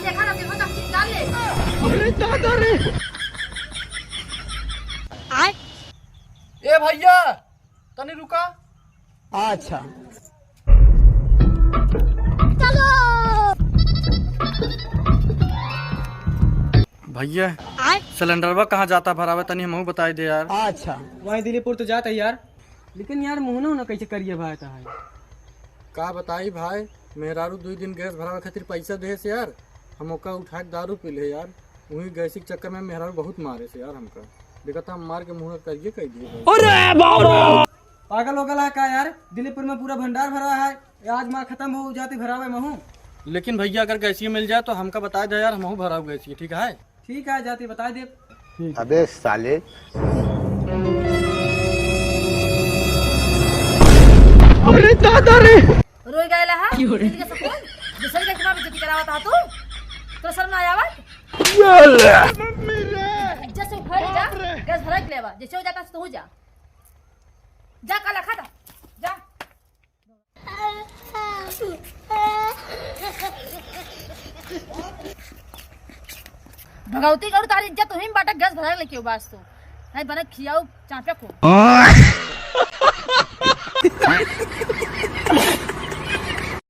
देखा ना देखो तब डाल ले। अरे दादा रे। ए भैया तनी रुका। अच्छा चलो भैया सिलेंडरवा कहाँ जाता भरावे तनी हमहू बताई दे यार। अच्छा वही दिलीपुर तो जाता यार, लेकिन यार मुहनो ना कैसे करिए भाई था है। का बताई भाई मेहरारू 2 दिन गैस भरावे खातिर पैसा दे से यार, हम ओका उठा के दारू पी ले यार। वही गैस के चक्कर में मेहरारू बहुत मारे से यार हमका। देखा हम मार के मुँह करिए कह दिए। अरे बाबा पागल हो गया का यार, दिलीपुर में पूरा भंडार भरा है, आज मार खत्म हो जाती भरावे महू। लेकिन भैया अगर गैसीय मिल जाए तो हमका बता दे यार, हमहू भराव गैसीय ठीक है। ठीक है जाती बता दे। अबे साले अरे दादा रे। रोई गएला है जिंदगी के सुकून दूसरे के खिलाफ बेइज्जती करावत हा तू शर्म ना आवत। जैसे घर जा गैस भरा के लेवा जैसे हो जाता तो हो जा जा काला खाता जा। भगवती करू तारी इज्जत तुम बाटा गैस भरा लेके बास तो नहीं बने खियाओ चापे को।